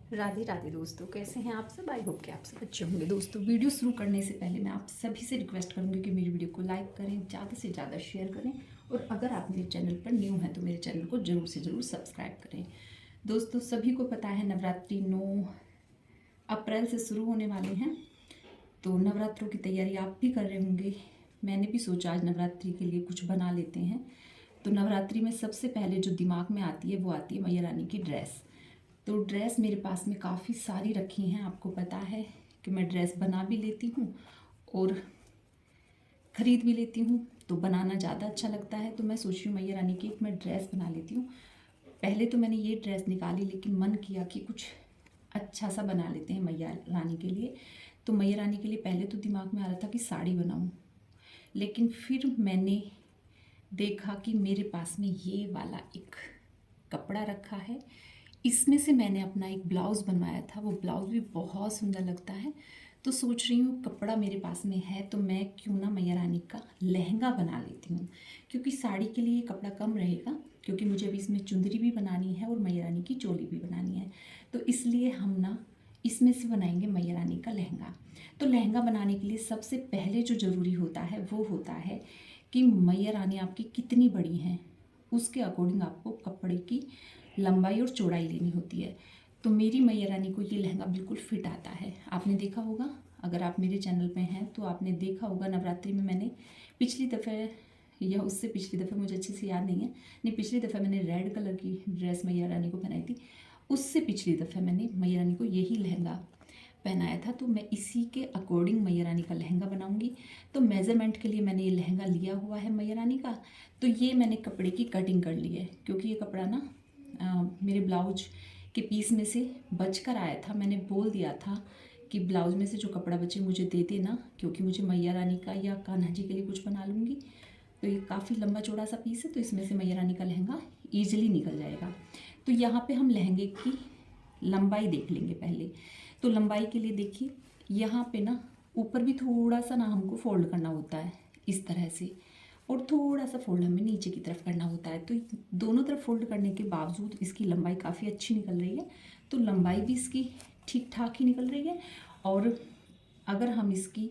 राधे राधे दोस्तों, कैसे हैं आप सब। आई होप कि आप सब अच्छे होंगे। दोस्तों, वीडियो शुरू करने से पहले मैं आप सभी से रिक्वेस्ट करूंगी कि मेरी वीडियो को लाइक करें, ज़्यादा से ज़्यादा शेयर करें और अगर आप मेरे चैनल पर न्यू हैं तो मेरे चैनल को ज़रूर से ज़रूर सब्सक्राइब करें। दोस्तों, सभी को पता है नवरात्रि 9 अप्रैल से शुरू होने वाले हैं, तो नवरात्रों की तैयारी आप भी कर रहे होंगे। मैंने भी सोचा आज नवरात्रि के लिए कुछ बना लेते हैं। तो नवरात्रि में सबसे पहले जो दिमाग में आती है वो आती है मैया रानी की ड्रेस। तो ड्रेस मेरे पास में काफ़ी सारी रखी हैं। आपको पता है कि मैं ड्रेस बना भी लेती हूँ और ख़रीद भी लेती हूँ, तो बनाना ज़्यादा अच्छा लगता है। तो मैं सोच रही हूँ मैया रानी की एक मैं ड्रेस बना लेती हूँ। पहले तो मैंने ये ड्रेस निकाली, लेकिन मन किया कि कुछ अच्छा सा बना लेते हैं मैया रानी के लिए। तो मैया रानी के लिए पहले तो दिमाग में आ रहा था कि साड़ी बनाऊँ, लेकिन फिर मैंने देखा कि मेरे पास में ये वाला एक कपड़ा रखा है, इसमें से मैंने अपना एक ब्लाउज़ बनवाया था। वो ब्लाउज़ भी बहुत सुंदर लगता है। तो सोच रही हूँ कपड़ा मेरे पास में है तो मैं क्यों ना मैया रानी का लहंगा बना लेती हूँ, क्योंकि साड़ी के लिए कपड़ा कम रहेगा, क्योंकि मुझे अभी इसमें चुंदरी भी बनानी है और मैया रानी की चोली भी बनानी है। तो इसलिए हम ना इसमें से बनाएंगे मैया रानी का लहंगा। तो लहंगा बनाने के लिए सबसे पहले जो ज़रूरी होता है वो होता है कि मैया रानी आपकी कितनी बड़ी हैं, उसके अकॉर्डिंग आपको कपड़े की लंबाई और चौड़ाई लेनी होती है। तो मेरी मैया रानी को ये लहंगा बिल्कुल फिट आता है। आपने देखा होगा, अगर आप मेरे चैनल पे हैं तो आपने देखा होगा नवरात्रि में मैंने पिछली दफ़े या उससे पिछली दफ़े, मुझे अच्छे से याद नहीं है, नहीं पिछली दफ़े मैंने रेड कलर की ड्रेस मैया रानी को पहनाई थी। उससे पिछली दफ़े मैंने मैया रानी को यही लहंगा पहनाया था। तो मैं इसी के अकॉर्डिंग मैया रानी का लहंगा बनाऊंगी। तो मेज़रमेंट के लिए मैंने ये लहंगा लिया हुआ है मैया रानी का। तो ये मैंने कपड़े की कटिंग कर ली है, क्योंकि ये कपड़ा ना मेरे ब्लाउज के पीस में से बच कर आया था। मैंने बोल दिया था कि ब्लाउज में से जो कपड़ा बचे मुझे दे देना, क्योंकि मुझे मैया रानी का या कान्हा जी के लिए कुछ बना लूँगी। तो ये काफ़ी लंबा चौड़ा सा पीस है, तो इसमें से मैया रानी का लहंगा ईजिली निकल जाएगा। तो यहाँ पे हम लहंगे की लंबाई देख लेंगे पहले। तो लंबाई के लिए देखिए, यहाँ पे ना ऊपर भी थोड़ा सा ना हमको फोल्ड करना होता है इस तरह से, और थोड़ा सा फोल्ड हमें नीचे की तरफ करना होता है। तो दोनों तरफ फोल्ड करने के बावजूद इसकी लंबाई काफ़ी अच्छी निकल रही है। तो लंबाई भी इसकी ठीक ठाक ही निकल रही है। और अगर हम इसकी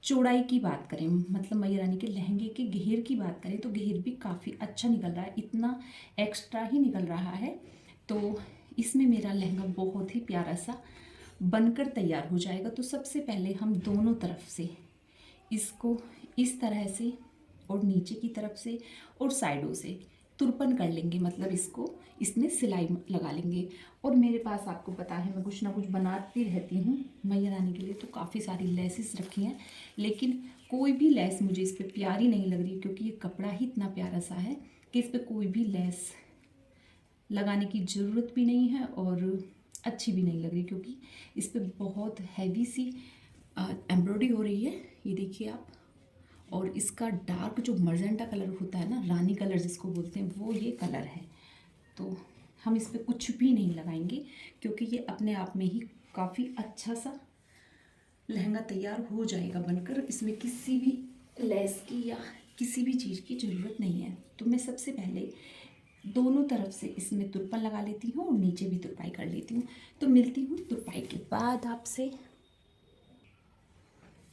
चौड़ाई की बात करें, मतलब मैया रानी के लहंगे के घेर की बात करें, तो घेर भी काफ़ी अच्छा निकल रहा है, इतना एक्स्ट्रा ही निकल रहा है। तो इसमें मेरा लहंगा बहुत ही प्यारा सा बनकर तैयार हो जाएगा। तो सबसे पहले हम दोनों तरफ से इसको इस तरह से और नीचे की तरफ से और साइडों से तुरपन कर लेंगे, मतलब इसको इसमें सिलाई लगा लेंगे। और मेरे पास आपको पता है मैं कुछ ना कुछ बनाती रहती हूँ मैया रानी के लिए, तो काफ़ी सारी लेसेस रखी हैं, लेकिन कोई भी लेस मुझे इस पर प्यारी नहीं लग रही, क्योंकि ये कपड़ा ही इतना प्यारा सा है कि इस पर कोई भी लेस लगाने की ज़रूरत भी नहीं है और अच्छी भी नहीं लग रही, क्योंकि इस पर बहुत हैवी सी एम्ब्रॉयडरी हो रही है, ये देखिए आप। और इसका डार्क जो मर्जेंटा कलर होता है ना, रानी कलर जिसको बोलते हैं, वो ये कलर है। तो हम इस पर कुछ भी नहीं लगाएंगे, क्योंकि ये अपने आप में ही काफ़ी अच्छा सा लहंगा तैयार हो जाएगा बनकर। इसमें किसी भी लेस की या किसी भी चीज़ की ज़रूरत नहीं है। तो मैं सबसे पहले दोनों तरफ से इसमें तुरपन लगा लेती हूँ और नीचे भी तुरपाई कर लेती हूँ। तो मिलती हूँ तुरपाई के बाद आपसे।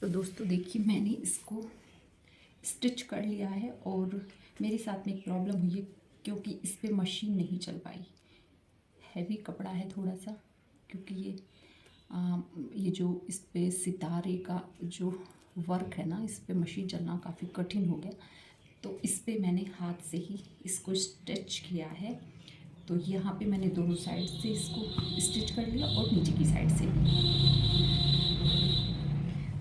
तो दोस्तों देखिए, मैंने इसको स्टिच कर लिया है और मेरे साथ में एक प्रॉब्लम हुई है, क्योंकि इस पर मशीन नहीं चल पाई। हैवी कपड़ा है थोड़ा सा, क्योंकि ये जो इस पे सितारे का जो वर्क है ना, इस पे मशीन चलना काफ़ी कठिन हो गया। तो इस पे मैंने हाथ से ही इसको स्टिच किया है। तो यहाँ पे मैंने दोनों साइड से इसको स्टिच कर लिया और नीचे की साइड से भी।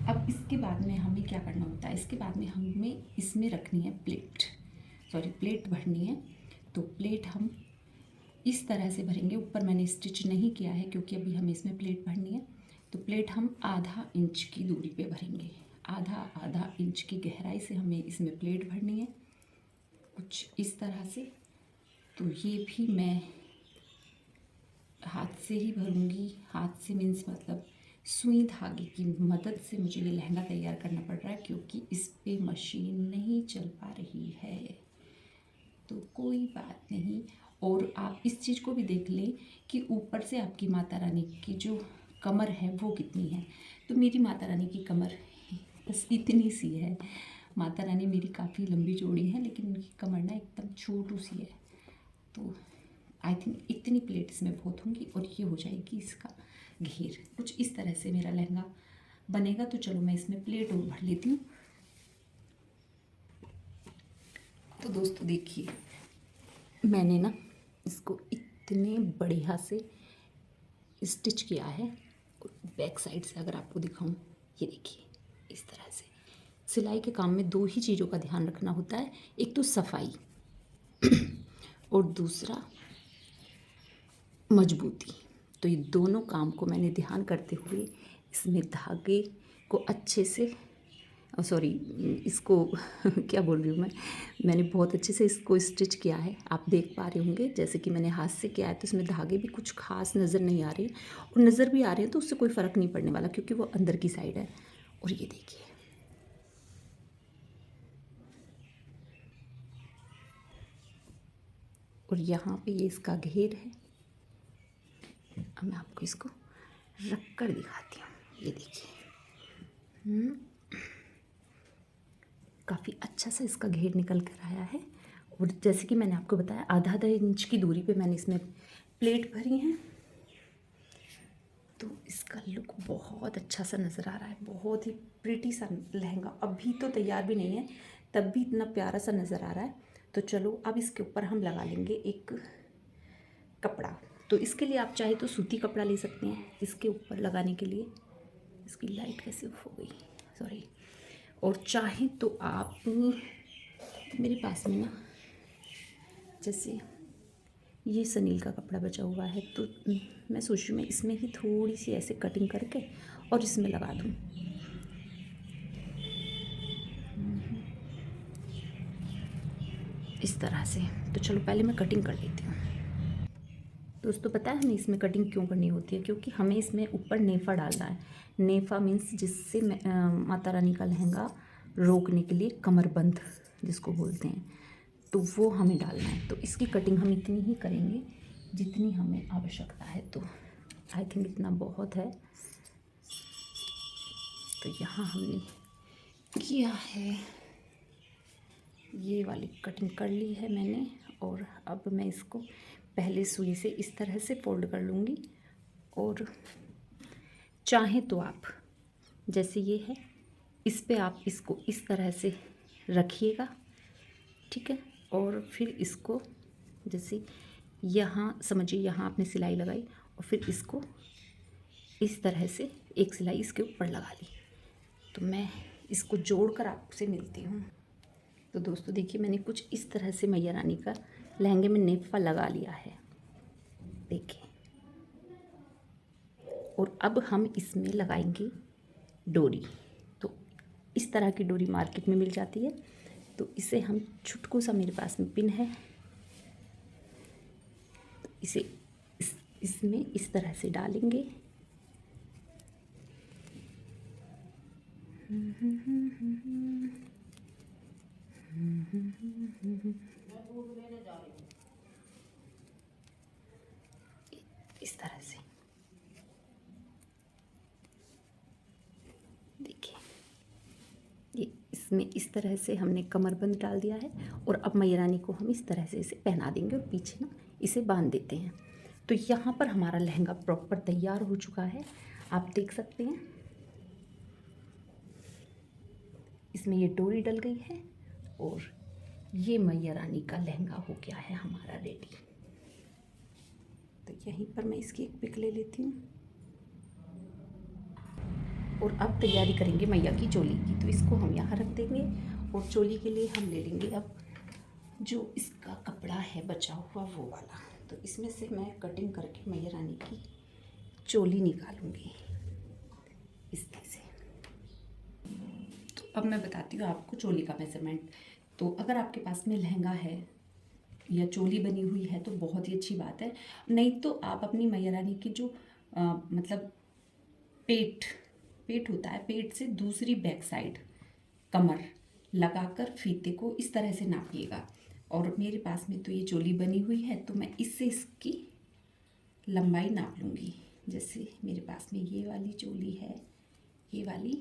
अब इसके बाद में हमें क्या करना होता है, इसके बाद में हमें इसमें रखनी है प्लेट, सॉरी प्लेट भरनी है। तो प्लेट हम इस तरह से भरेंगे। ऊपर मैंने स्टिच नहीं किया है, क्योंकि अभी हमें इसमें प्लेट भरनी है। तो प्लेट हम आधा इंच की दूरी पे भरेंगे, आधा आधा इंच की गहराई से हमें इसमें प्लेट भरनी है, कुछ इस तरह से। तो ये भी मैं हाथ से ही भरूंगी। हाथ से मीन्स मतलब सुई धागे की मदद से मुझे ये लहंगा तैयार करना पड़ रहा है, क्योंकि इस पे मशीन नहीं चल पा रही है। तो कोई बात नहीं। और आप इस चीज़ को भी देख लें कि ऊपर से आपकी माता रानी की जो कमर है वो कितनी है। तो मेरी माता रानी की कमर बस इतनी सी है। माता रानी मेरी काफ़ी लंबी चौड़ी है, लेकिन उनकी कमर ना एकदम छोटू सी है। तो आई थिंक इतनी प्लेट इसमें बहुत होंगी और ये हो जाएगी इसका घेर। कुछ इस तरह से मेरा लहंगा बनेगा। तो चलो मैं इसमें प्लेट और भर लेती हूँ। तो दोस्तों देखिए, मैंने ना इसको इतने बढ़िया से स्टिच किया है। और बैक साइड से अगर आपको दिखाऊं, ये देखिए इस तरह से। सिलाई के काम में 2 ही चीज़ों का ध्यान रखना होता है, एक तो सफाई और दूसरा मजबूती। तो ये दोनों काम को मैंने ध्यान करते हुए इसमें धागे को अच्छे से सॉरी इसको क्या बोल रही हूँ मैंने बहुत अच्छे से इसको स्टिच किया है। आप देख पा रहे होंगे, जैसे कि मैंने हाथ से किया है तो इसमें धागे भी कुछ खास नज़र नहीं आ रहे, और नज़र भी आ रहे हैं तो उससे कोई फ़र्क नहीं पड़ने वाला, क्योंकि वो अंदर की साइड है। और ये देखिए, और यहाँ पे ये इसका घेर है। अब मैं आपको इसको रख कर दिखाती हूँ। ये देखिए, काफ़ी अच्छा सा इसका घेर निकल कर आया है। और जैसे कि मैंने आपको बताया, आधा इंच की दूरी पे मैंने इसमें प्लेट भरी है। तो इसका लुक बहुत अच्छा सा नज़र आ रहा है, बहुत ही प्रिटी सा लहंगा। अभी तो तैयार भी नहीं है, तब भी इतना प्यारा सा नज़र आ रहा है। तो चलो अब इसके ऊपर हम लगा लेंगे एक कपड़ा। तो इसके लिए आप चाहे तो सूती कपड़ा ले सकते हैं इसके ऊपर लगाने के लिए। इसकी लाइट कैसे ऑफ हो गई, सॉरी। और चाहे तो आप, मेरे पास में ना जैसे ये सनील का कपड़ा बचा हुआ है, तो मैं सोच रही हूँ मैं इसमें ही थोड़ी सी ऐसे कटिंग करके और इसमें लगा दूँ। इस तरह से। तो चलो पहले मैं कटिंग कर लेती हूँ। दोस्तों पता है हमें इसमें कटिंग क्यों करनी होती है? क्योंकि हमें इसमें ऊपर नेफा डालना है। नेफा मीन्स जिससे माता रानी का लहंगा रोकने के लिए कमरबंद जिसको बोलते हैं, तो वो हमें डालना है। तो इसकी कटिंग हम इतनी ही करेंगे जितनी हमें आवश्यकता है। तो आई थिंक इतना बहुत है। तो यहाँ हमने किया है, ये वाली कटिंग कर ली है मैंने। और अब मैं इसको पहले सुई से इस तरह से फोल्ड कर लूँगी। और चाहे तो आप, जैसे ये है, इस पे आप इसको इस तरह से रखिएगा, ठीक है। और फिर इसको जैसे यहाँ समझिए, यहाँ आपने सिलाई लगाई और फिर इसको इस तरह से एक सिलाई इसके ऊपर लगा ली। तो मैं इसको जोड़कर आपसे मिलती हूँ। तो दोस्तों देखिए, मैंने कुछ इस तरह से मैया रानी का लहंगे में नेफा लगा लिया है, देखिए। और अब हम इसमें लगाएंगे डोरी। तो इस तरह की डोरी मार्केट में मिल जाती है। तो इसे हम छुटकू सा, मेरे पास में पिन है, तो इसे इसमें इस तरह से डालेंगे। इस तरह से देखिए, ये इसमें इस तरह से हमने कमरबंद डाल दिया है। और अब मैया रानी को हम इस तरह से इसे पहना देंगे और पीछे ना इसे बांध देते हैं। तो यहाँ पर हमारा लहंगा प्रॉपर तैयार हो चुका है, आप देख सकते हैं। इसमें ये डोरी डल गई है और ये मैया रानी का लहंगा हो गया है हमारा रेडी। तो यहीं पर मैं इसकी एक पिक ले लेती हूँ। और अब तैयारी करेंगे मैया की चोली की। तो इसको हम यहाँ रख देंगे और चोली के लिए हम ले लेंगे अब जो इसका कपड़ा है बचा हुआ वो वाला। तो इसमें से मैं कटिंग करके मैया रानी की चोली निकालूंगी इस तरह से। तो अब मैं बताती हूँ आपको चोली का मेजरमेंट। तो अगर आपके पास में लहंगा है या चोली बनी हुई है तो बहुत ही अच्छी बात है, नहीं तो आप अपनी मैया रानी की जो मतलब पेट होता है, पेट से दूसरी बैक साइड कमर लगाकर फीते को इस तरह से नापिएगा। और मेरे पास में तो ये चोली बनी हुई है, तो मैं इससे इसकी लंबाई नाप लूँगी। जैसे मेरे पास में ये वाली चोली है, ये वाली,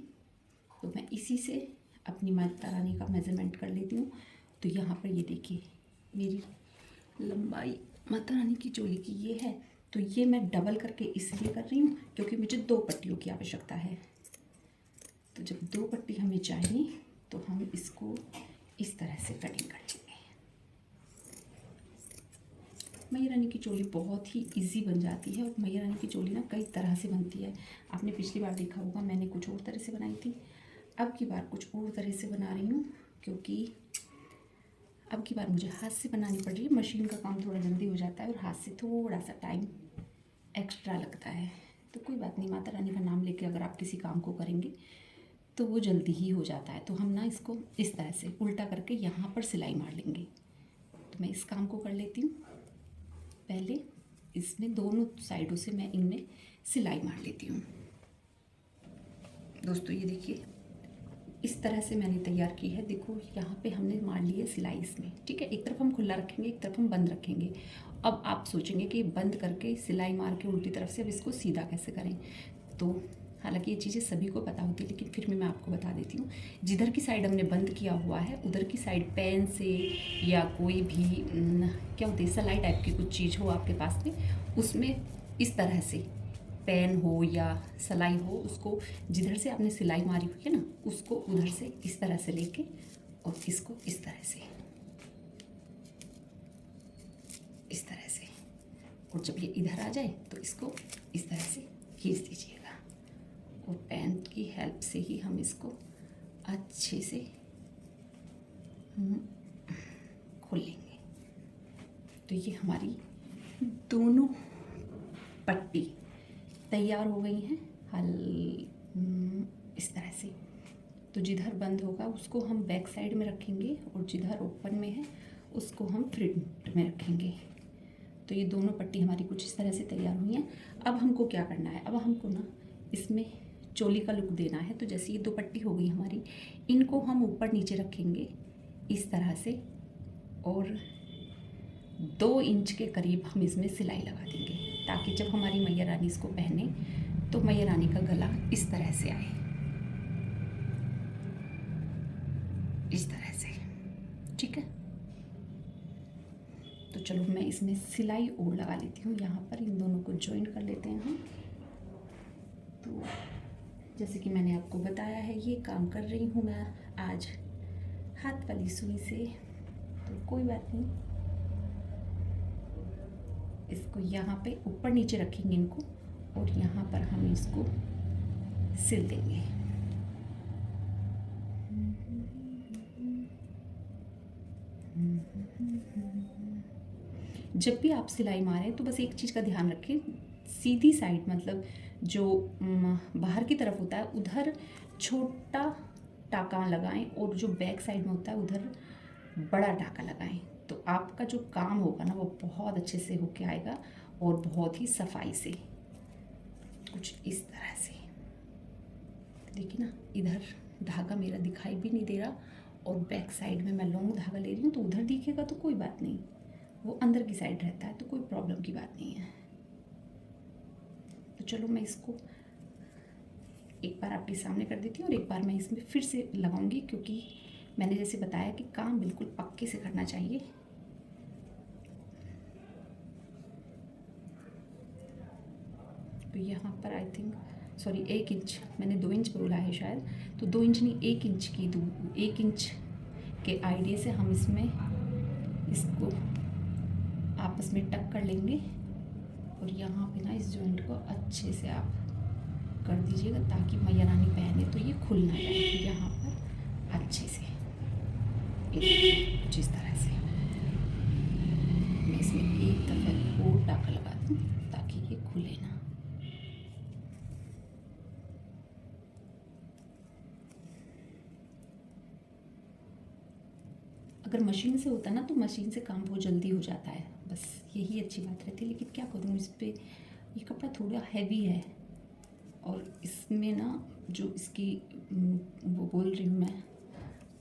तो मैं इसी से अपनी माता रानी का मेज़रमेंट कर लेती हूँ। तो यहाँ पर ये देखिए मेरी लंबाई माता रानी की चोली की ये है। तो ये मैं डबल करके इसलिए कर रही हूँ क्योंकि मुझे 2 पट्टियों की आवश्यकता है। तो जब 2 पट्टी हमें चाहिए तो हम इसको इस तरह से कटिंग कर लेंगे। मैया रानी की चोली बहुत ही इजी बन जाती है, और मैया रानी की चोली ना कई तरह से बनती है। आपने पिछली बार देखा होगा मैंने कुछ और तरह से बनाई थी, अब की बार कुछ और तरह से बना रही हूँ क्योंकि अब की बार मुझे हाथ से बनानी पड़ रही है। मशीन का काम थोड़ा जल्दी हो जाता है और हाथ से थोड़ा सा टाइम एक्स्ट्रा लगता है। तो कोई बात नहीं, माता रानी का नाम लेके अगर आप किसी काम को करेंगे तो वो जल्दी ही हो जाता है। तो हम ना इसको इस तरह से उल्टा करके यहाँ पर सिलाई मार लेंगे। तो मैं इस काम को कर लेती हूँ। पहले इसमें दोनों साइडों से मैं इनमें सिलाई मार लेती हूँ। दोस्तों ये देखिए इस तरह से मैंने तैयार की है। देखो यहाँ पे हमने मार ली है सिलाई इसमें, ठीक है। एक तरफ हम खुला रखेंगे, एक तरफ हम बंद रखेंगे। अब आप सोचेंगे कि बंद करके सिलाई मार के उल्टी तरफ से अब इसको सीधा कैसे करें। तो हालांकि ये चीज़ें सभी को पता होती है, लेकिन फिर भी मैं आपको बता देती हूँ। जिधर की साइड हमने बंद किया हुआ है उधर की साइड पेन से या कोई भी क्या होती है सलाई टाइप की कुछ चीज़ हो आपके पास में, उसमें इस तरह से पेन हो या सिलाई हो, उसको जिधर से आपने सिलाई मारी हुई है ना उसको उधर से इस तरह से लेके और इसको इस तरह से, इस तरह से, और जब ये इधर आ जाए तो इसको इस तरह से खींच दीजिएगा। और पेन की हेल्प से ही हम इसको अच्छे से खोल लेंगे। तो ये हमारी दोनों पट्टी तैयार हो गई हैं इस तरह से। तो जिधर बंद होगा उसको हम बैक साइड में रखेंगे और जिधर ओपन में है उसको हम फ्रंट में रखेंगे। तो ये दोनों पट्टी हमारी कुछ इस तरह से तैयार हुई हैं। अब हमको क्या करना है, अब हमको ना इसमें चोली का लुक देना है। तो जैसे ये 2 पट्टी हो गई हमारी, इनको हम ऊपर नीचे रखेंगे इस तरह से, और 2 इंच के करीब हम इसमें सिलाई लगा देंगे ताकि जब हमारी मैया रानी इसको पहने तो मैया रानी का गला इस तरह से आए, इस तरह से, ठीक है। तो चलो मैं इसमें सिलाई और लगा लेती हूँ। यहाँ पर इन दोनों को ज्वाइन कर लेते हैं हम। तो जैसे कि मैंने आपको बताया है ये काम कर रही हूँ मैं आज हाथ वाली सुई से, तो कोई बात नहीं। इसको यहाँ पे ऊपर नीचे रखेंगे इनको, और यहाँ पर हम इसको सिल देंगे। जब भी आप सिलाई मारें तो बस एक चीज़ का ध्यान रखें, सीधी साइड मतलब जो बाहर की तरफ होता है उधर छोटा टाका लगाएं, और जो बैक साइड में होता है उधर बड़ा टाका लगाएं। तो आपका जो काम होगा ना वो बहुत अच्छे से होके आएगा और बहुत ही सफाई से, कुछ इस तरह से। देखिए ना इधर धागा मेरा दिखाई भी नहीं दे रहा, और बैक साइड में मैं लॉन्ग धागा ले रही हूँ तो उधर दिखेगा तो कोई बात नहीं, वो अंदर की साइड रहता है तो कोई प्रॉब्लम की बात नहीं है। तो चलो मैं इसको एक बार आपके सामने कर देती हूँ और एक बार मैं इसमें फिर से लगाऊंगी, क्योंकि मैंने जैसे बताया कि काम बिल्कुल पक्के से करना चाहिए। तो यहाँ पर आई थिंक 1 इंच, मैंने 2 इंच बोला है शायद, तो 2 इंच नहीं 1 इंच की 1 इंच के आइडिया से हम इसमें इसको आपस में टक कर लेंगे, और यहाँ पे ना इस जॉइंट को अच्छे से आप कर दीजिएगा ताकि मैया रानी पहने तो ये खुल ना जाए। यहाँ पर अच्छे से कुछ इस तरह से मैं इसमें एक दफ़ा और टाका लगा दूँ ताकि ये खुले ना। अगर मशीन से होता ना तो मशीन से काम बहुत जल्दी हो जाता है, बस यही अच्छी बात रहती है। लेकिन क्या करूँ, इस पर ये कपड़ा थोड़ा हैवी है, और इसमें ना जो इसकी वो बोल रही हूँ मैं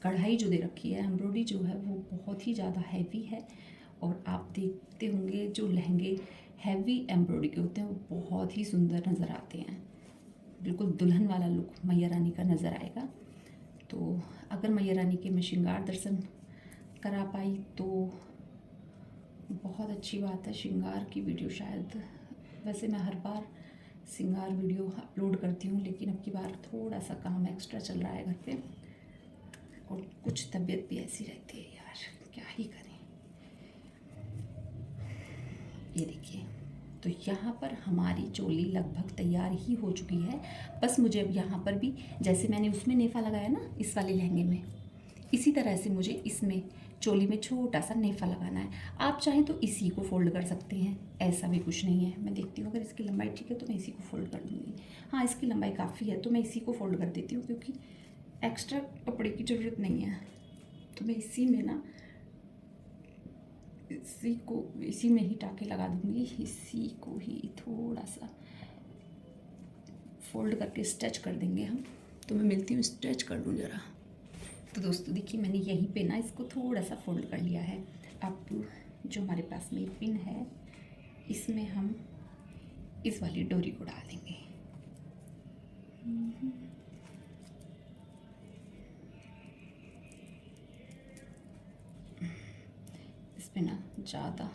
कढ़ाई जो दे रखी है, एम्ब्रॉयडरी जो है वो बहुत ही ज़्यादा हैवी है। और आप देखते होंगे जो लहंगे हैवी एम्ब्रॉयडरी के होते हैं वो बहुत ही सुंदर नज़र आते हैं। बिल्कुल दुल्हन वाला लुक मैया रानी का नज़र आएगा। तो अगर मैया रानी के मैं श्रृंगार दर्शन करा पाई तो बहुत अच्छी बात है। श्रृंगार की वीडियो शायद, वैसे मैं हर बार श्रृंगार वीडियो अपलोड करती हूँ, लेकिन अब की बार थोड़ा सा काम एक्स्ट्रा चल रहा है घर पे, और कुछ तबीयत भी ऐसी रहती है यार, क्या ही करें। ये देखिए, तो यहाँ पर हमारी चोली लगभग तैयार ही हो चुकी है। बस मुझे अब यहाँ पर भी, जैसे मैंने उसमें नेफा लगाया ना इस वाले लहंगे में, इसी तरह से मुझे इसमें चोली में छोटा सा नेफा लगाना है। आप चाहें तो इसी को फोल्ड कर सकते हैं, ऐसा भी कुछ नहीं है। मैं देखती हूँ अगर इसकी लंबाई ठीक है तो मैं इसी को फोल्ड कर दूँगी। हाँ, इसकी लंबाई काफ़ी है तो मैं इसी को फोल्ड कर देती हूँ, क्योंकि एक्स्ट्रा कपड़े की ज़रूरत नहीं है। तो मैं इसी में ना, इसी में ही टाँके लगा दूँगी। इसी को ही थोड़ा सा फोल्ड करके स्ट्रेच कर देंगे हम। तो मैं मिलती हूँ, स्ट्रेच कर लूँ ज़रा। तो दोस्तों देखिए, मैंने यहीं पे ना इसको थोड़ा सा फोल्ड कर लिया है। अब जो हमारे पास में पिन है, इसमें हम इस वाली डोरी को डाल देंगे। इस पे ना ज़्यादा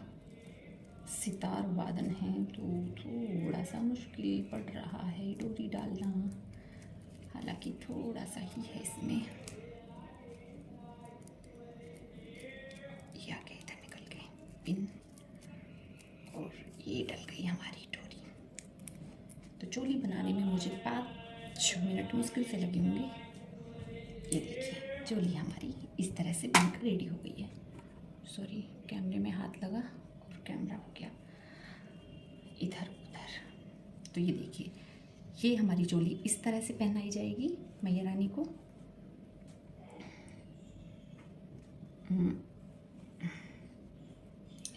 सितार वादन है तो थोड़ा सा मुश्किल पड़ रहा है डोरी डालना, हालांकि थोड़ा सा ही है इसमें। ये आगे इधर निकल गए पिन, और ये डल गई हमारी डोरी। तो चोली बनाने में मुझे 5 मिनट मुश्किल से लगे होंगे। ये देखिए, चोली हमारी इस तरह से बनकर रेडी हो गई है। सॉरी, कैमरे में हाथ लगा और कैमरा हो गया इधर उधर। तो ये देखिए, ये हमारी चोली इस तरह से पहनाई जाएगी मैया रानी को।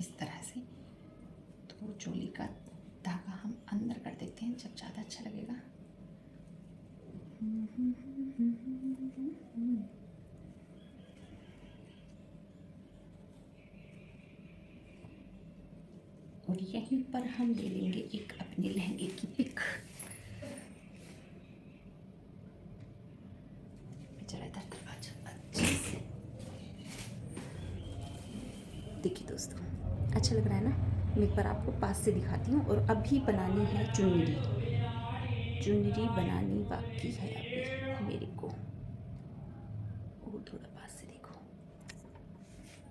इस तरह से। तो चोली का धागा हम अंदर कर देते हैं, जब ज़्यादा अच्छा लगेगा। और यहीं पर हम ले लेंगे एक अपने लहंगे की पिक। जरा इधर अच्छे से देखिए दोस्तों, अच्छा लग रहा है ना। मैं एक बार आपको पास से दिखाती हूँ। और अभी बनानी है चुनरी, चुनरी बनानी बाकी है अभी मेरे को। और थोड़ा पास से देखो,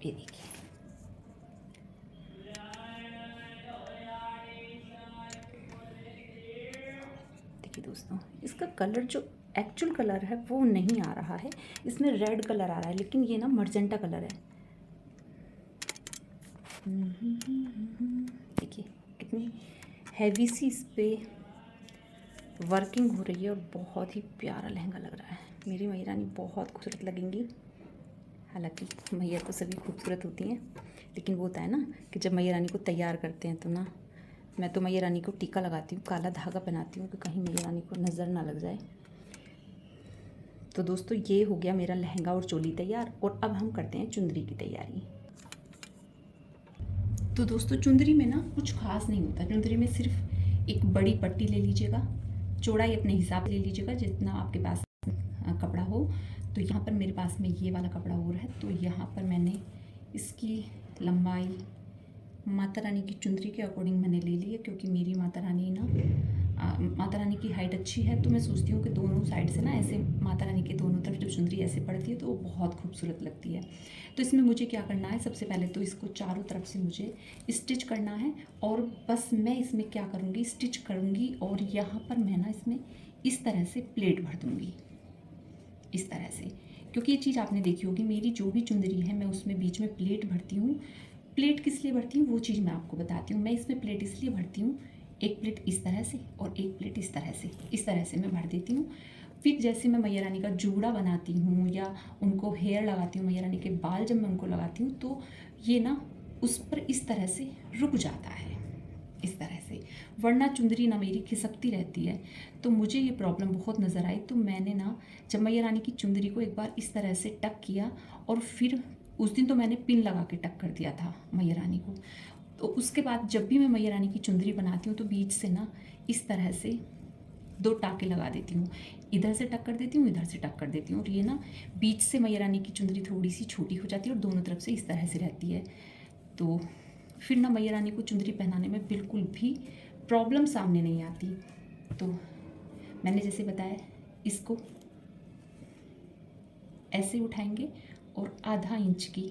ये देखिए, देखिए दोस्तों, इसका कलर जो एक्चुअल कलर है वो नहीं आ रहा है, इसमें रेड कलर आ रहा है, लेकिन ये ना मर्जेंटा कलर है। देखिए कितनी हैवी सी इस पे वर्किंग हो रही है, और बहुत ही प्यारा लहंगा लग रहा है। मेरी मैया रानी बहुत खूबसूरत लगेंगी। हालांकि मैया तो सभी खूबसूरत होती हैं, लेकिन वो होता है ना कि जब मैया रानी को तैयार करते हैं तो ना, मैं तो मैया रानी को टीका लगाती हूँ, काला धागा पहनाती हूँ कि कहीं मैया रानी को नज़र ना लग जाए। तो दोस्तों, ये हो गया मेरा लहंगा और चोली तैयार, और अब हम करते हैं चुंदरी की तैयारी। तो दोस्तों, चुंदरी में ना कुछ खास नहीं होता। चुंदरी में सिर्फ एक बड़ी पट्टी ले लीजिएगा, चौड़ाई अपने हिसाब से ले लीजिएगा जितना आपके पास कपड़ा हो। तो यहाँ पर मेरे पास में ये वाला कपड़ा और है, तो यहाँ पर मैंने इसकी लंबाई माता रानी की चुंदरी के अकॉर्डिंग मैंने ले ली है, क्योंकि मेरी माता रानी ना, माता रानी की हाइट अच्छी है, तो मैं सोचती हूँ कि दोनों साइड से ना ऐसे माता रानी के दोनों तरफ जब चुंदरी ऐसे पड़ती है तो वो बहुत खूबसूरत लगती है। तो इसमें मुझे क्या करना है, सबसे पहले तो इसको चारों तरफ से मुझे स्टिच करना है। और बस मैं इसमें क्या करूँगी, स्टिच करूँगी, और यहाँ पर मैं ना इसमें इस तरह से प्लेट भर दूँगी, इस तरह से। क्योंकि ये चीज़ आपने देखी होगी, मेरी जो भी चुंदरी है मैं उसमें बीच में प्लेट भरती हूँ। प्लेट किस लिए भरती हूँ वो चीज़ मैं आपको बताती हूँ। मैं इसमें प्लेट इसलिए भरती हूँ, एक प्लेट इस तरह से और एक प्लेट इस तरह से मैं भर देती हूँ। फिर जैसे मैं मैया रानी का जूड़ा बनाती हूँ या उनको हेयर लगाती हूँ, मैया रानी के बाल जब मैं उनको लगाती हूँ, तो ये ना उस पर इस तरह से रुक जाता है। इस तरह से, वरना चुंदरी ना मेरी खिसकती रहती है। तो मुझे ये प्रॉब्लम बहुत नज़र आई, तो मैंने ना जब मैया रानी की चुंदरी को एक बार इस तरह से टक किया, और फिर उस दिन तो मैंने पिन लगा के टक कर दिया था मैया रानी को। तो उसके बाद जब भी मैं मैया रानी की चुंदरी बनाती हूँ तो बीच से ना इस तरह से 2 टाँके लगा देती हूँ, इधर से टक कर देती हूँ, इधर से टक कर देती हूँ, और ये ना बीच से मैया रानी की चुंदरी थोड़ी सी छोटी हो जाती है और दोनों तरफ से इस तरह से रहती है। तो फिर ना मैया रानी को चुंदरी पहनाने में बिल्कुल भी प्रॉब्लम सामने नहीं आती। तो मैंने जैसे बताया, इसको ऐसे उठाएंगे और आधा इंच की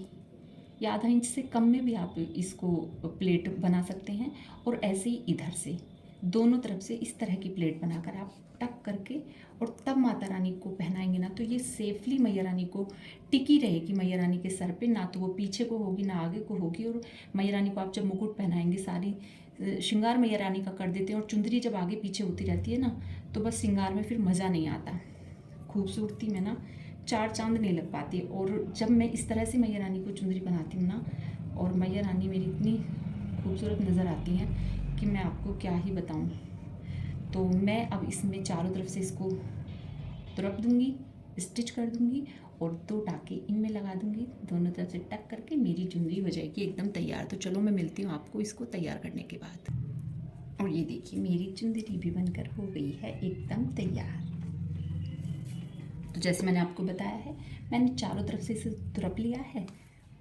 या आधा इंच से कम में भी आप इसको प्लेट बना सकते हैं, और ऐसे ही इधर से दोनों तरफ से इस तरह की प्लेट बनाकर आप टक करके और तब माता रानी को पहनाएंगे ना, तो ये सेफली मैया रानी को टिकी रहेगी मैया रानी के सर पे, ना तो वो पीछे को होगी ना आगे को होगी। और मैया रानी को आप जब मुकुट पहनाएंगे, सारी श्रृंगार मैया रानी का कर देते हैं, और चुंदरी जब आगे पीछे होती रहती है ना, तो बस श्रृंगार में फिर मज़ा नहीं आता, खूबसूरती में ना 4 चांद नहीं लग पाती। और जब मैं इस तरह से मैया रानी को चुंदरी बनाती हूँ ना, और मैया रानी मेरी इतनी खूबसूरत नज़र आती हैं कि मैं आपको क्या ही बताऊँ। तो मैं अब इसमें चारों तरफ से इसको तुरप दूँगी, स्टिच कर दूँगी, और 2 टाँके इनमें लगा दूँगी, दोनों तरफ से टक करके मेरी चुंदरी हो जाएगी एकदम तैयार। तो चलो मैं मिलती हूँ आपको इसको तैयार करने के बाद। और ये देखिए मेरी चुंदरी भी बनकर हो गई है एकदम तैयार। तो जैसे मैंने आपको बताया है, मैंने चारों तरफ से इसे तुरप लिया है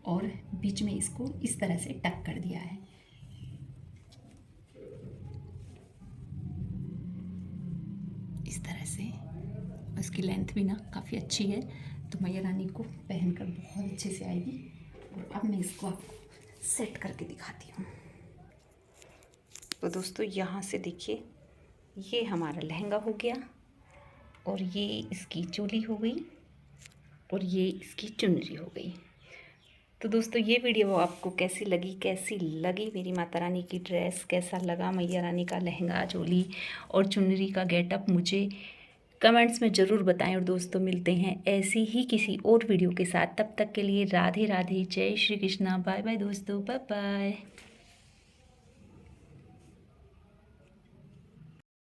और बीच में इसको इस तरह से टक कर दिया है। इस तरह से इसकी लेंथ भी ना काफ़ी अच्छी है, तो मैया रानी को पहनकर बहुत अच्छे से आएगी। और अब मैं इसको आपको सेट करके दिखाती हूँ। तो दोस्तों यहाँ से देखिए, ये हमारा लहंगा हो गया, और ये इसकी चोली हो गई, और ये इसकी चुनरी हो गई। तो दोस्तों ये वीडियो आपको कैसी लगी मेरी माता रानी की ड्रेस, कैसा लगा मैया रानी का लहंगा, चोली और चुनरी का गेटअप, मुझे कमेंट्स में ज़रूर बताएं। और दोस्तों मिलते हैं ऐसी ही किसी और वीडियो के साथ, तब तक के लिए राधे राधे, जय श्री कृष्णा, बाय बाय दोस्तों, बाय बाय।